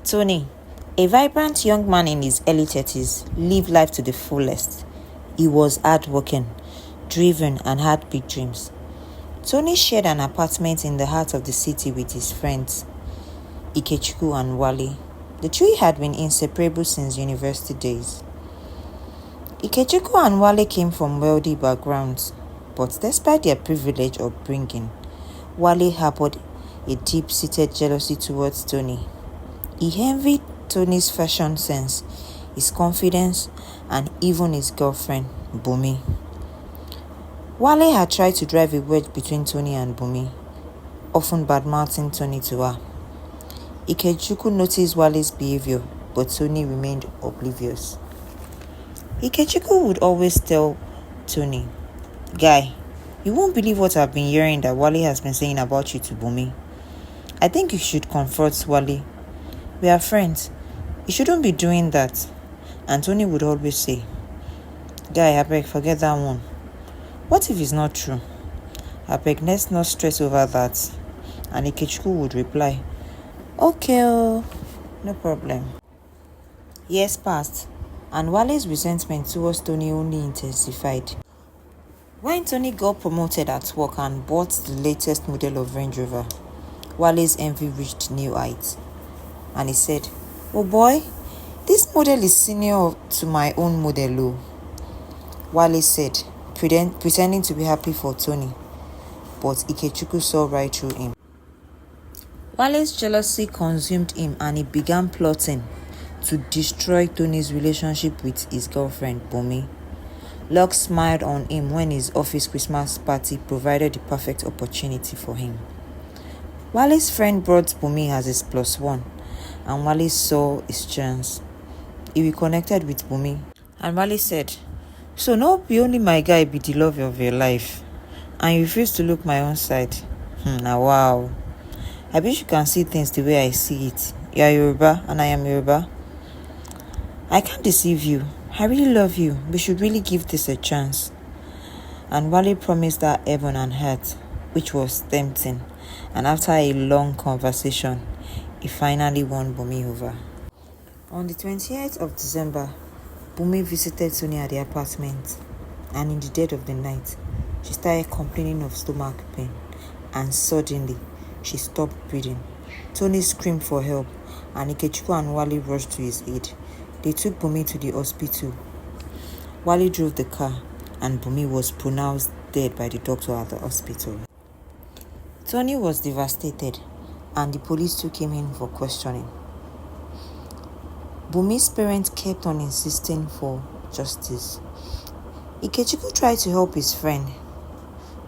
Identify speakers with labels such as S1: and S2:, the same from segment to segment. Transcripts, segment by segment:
S1: Tony, a vibrant young man in his early 30s, lived life to the fullest. He was hardworking, driven, and had big dreams. Tony shared an apartment in the heart of the city with his friends, Ikechukwu and Wale. The three had been inseparable since university days. Ikechukwu and Wale came from wealthy backgrounds, but despite their privileged upbringing, Wale harbored a deep-seated jealousy towards Tony. He envied Tony's fashion sense, his confidence, and even his girlfriend, Bumi. Wale had tried to drive a wedge between Tony and Bumi, often badmouthing Tony to her. Ikechukwu noticed Wale's behavior, but Tony remained oblivious. Ikechukwu would always tell Tony, "Guy, you won't believe what I've been hearing that Wale has been saying about you to Bumi. I think you should confront Wale. We are friends. You shouldn't be doing that." And Tony would always say, "Guy, I beg, forget that one. What if it's not true? I beg, let's not stress over that." And Ikechukwu would reply, "Okay, no problem." Years passed, and Wale's resentment towards Tony only intensified. When Tony got promoted at work and bought the latest model of Range Rover, Wale's envy reached new heights. And he said, "Oh boy, this model is senior to my own model." Wale said, pretending to be happy for Tony, but Ikechukwu saw right through him. Wale's jealousy consumed him, and he began plotting to destroy Tony's relationship with his girlfriend, Bumi. Luck smiled on him when his office Christmas party provided the perfect opportunity for him. Wale's friend brought Bumi as his plus one, and Wale saw his chance. He reconnected with Bumi, and Wale said, "So no be only my guy be the love of your life, and you refuse to look my own side. Now wow. I wish you can see things the way I see it. You are Yoruba, and I am Yoruba. I can't deceive you. I really love you. We should really give this a chance." And Wale promised her heaven and earth, which was tempting. And after a long conversation, he finally won Bumi over. On the 28th of December, Bumi visited Tony at the apartment, and in the dead of the night, she started complaining of stomach pain, and suddenly, she stopped breathing. Tony screamed for help, and Ikechukwu and Wale rushed to his aid. They took Bumi to the hospital. Wale drove the car, and Bumi was pronounced dead by the doctor at the hospital. Tony was devastated, and the police took him in for questioning. Bumi's parents kept on insisting for justice. Ikechukwu tried to help his friend,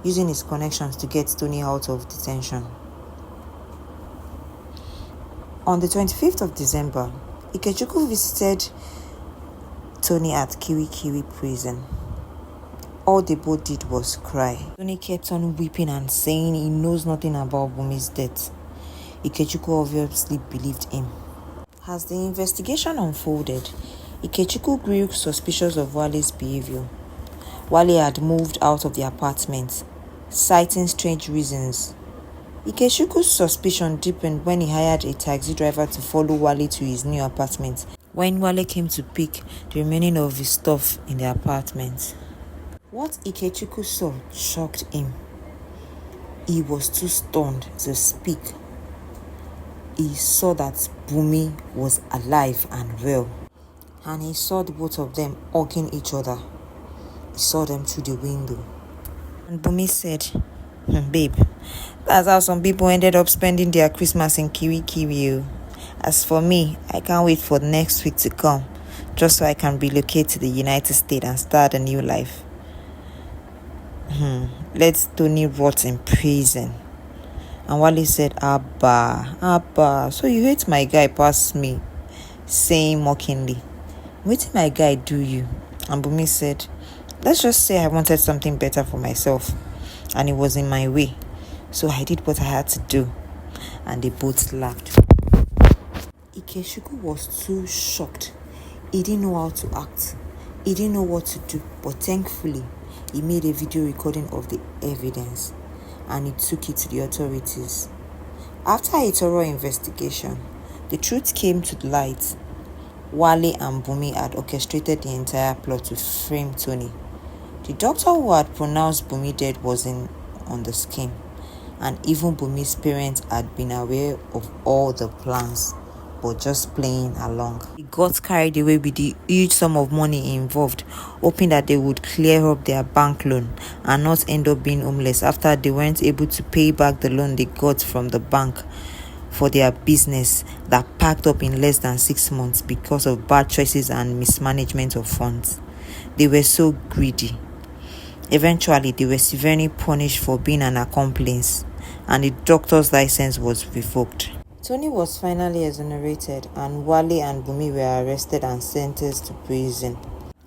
S1: using his connections to get Tony out of detention. On the 25th of December, Ikechukwu visited Tony at KIRIKIRI prison. All they both did was cry. Tony kept on weeping and saying he knows nothing about Bumi's death. Ikechukwu obviously believed him. As the investigation unfolded, Ikechukwu grew suspicious of Wale's behavior. Wale had moved out of the apartment, citing strange reasons. Ikechukwu's suspicion deepened when he hired a taxi driver to follow Wale to his new apartment when Wale came to pick the remaining of his stuff in the apartment. What Ikechukwu saw shocked him. He was too stunned to speak. He saw that Bumi was alive and well, and he saw the both of them hugging each other. He saw them through the window. And Bumi said, "Babe, that's how some people ended up spending their Christmas in KIRIKIRI. As for me, I can't wait for next week to come, just so I can relocate to the United States and start a new life. Let Tony rot in prison." And Wale said, Abba, so you hate my guy past me," saying mockingly, "What did my guy do you?" And Bumi said, "Let's just say I wanted something better for myself, and it was in my way, so I did what I had to do." And they both laughed. Ikechukwu was too shocked. He didn't know how to act. He didn't know what to do, but thankfully, he made a video recording of the evidence, and he took it to the authorities. After a thorough investigation, The truth came to light. Wale and Bumi had orchestrated the entire plot to frame Tony. The doctor who had pronounced Bumi dead was in on the scheme, and even Bumi's parents had been aware of all the plans, but just playing along. He got carried away with the huge sum of money involved, hoping that they would clear up their bank loan and not end up being homeless after they weren't able to pay back the loan they got from the bank for their business that packed up in less than 6 months because of bad choices and mismanagement of funds. They were so greedy. Eventually, they were severely punished for being an accomplice, and the doctor's license was revoked. Tony was finally exonerated, and Wale and Bumi were arrested and sentenced to prison.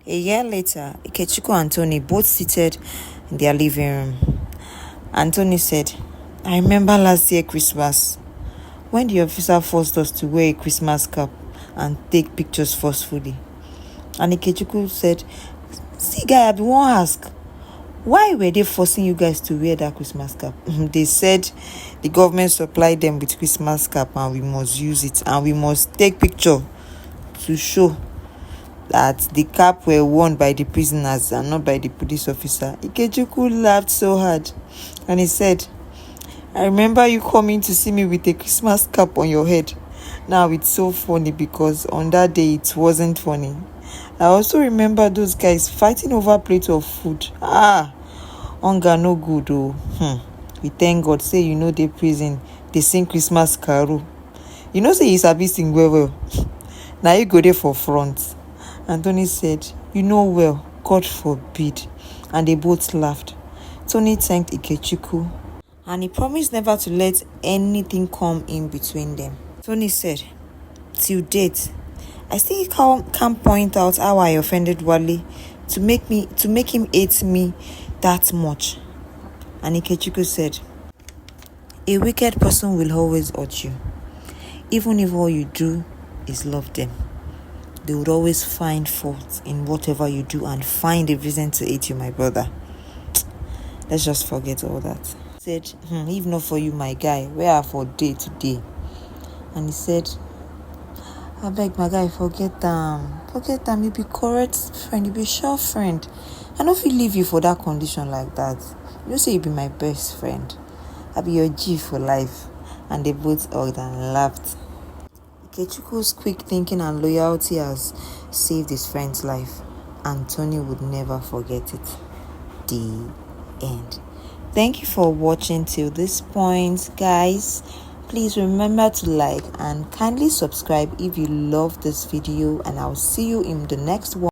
S1: A year later, Ikechukwu and Tony both seated in their living room. And Tony said, "I remember last year Christmas, when the officer forced us to wear a Christmas cap and take pictures forcefully." And Ikechukwu said, "See guy, I be wan ask, why were they forcing you guys to wear that Christmas cap?" They said the government supplied them with Christmas cap and we must use it and we must take picture to show that the cap were worn by the prisoners and not by the police officer. Ikechukwu laughed so hard and he said, "I remember you coming to see me with a Christmas cap on your head. Now it's so funny because on that day it wasn't funny. I also remember those guys fighting over plate of food. Hunger no good oh. We thank God say you know the prison, they sing Christmas carol. You know say you sabi sing well. Now you go there for front." And Tony said, "You know well, God forbid." And they both laughed. Tony thanked Ikechukwu and he promised never to let anything come in between them. Tony said, "Till date, I still can't point out how I offended Wale to make him hate me that much." And Ikechukwu said, "A wicked person will always hurt you. Even if all you do is love them, they would always find fault in whatever you do and find a reason to hate you, my brother. Let's just forget all that." He said, "If not for you, my guy, where are for day to day?" And he said, "I beg my guy, forget them. You be correct friend, you be sure friend. I don't feel leave you for that condition like that. You know say you be my best friend. I be your G for life." And they both hugged and laughed. Ikechukwu's quick thinking and loyalty has saved his friend's life, and Tony would never forget it. The end. Thank you for watching till this point, guys. Please remember to like and kindly subscribe if you love this video, and I'll see you in the next one.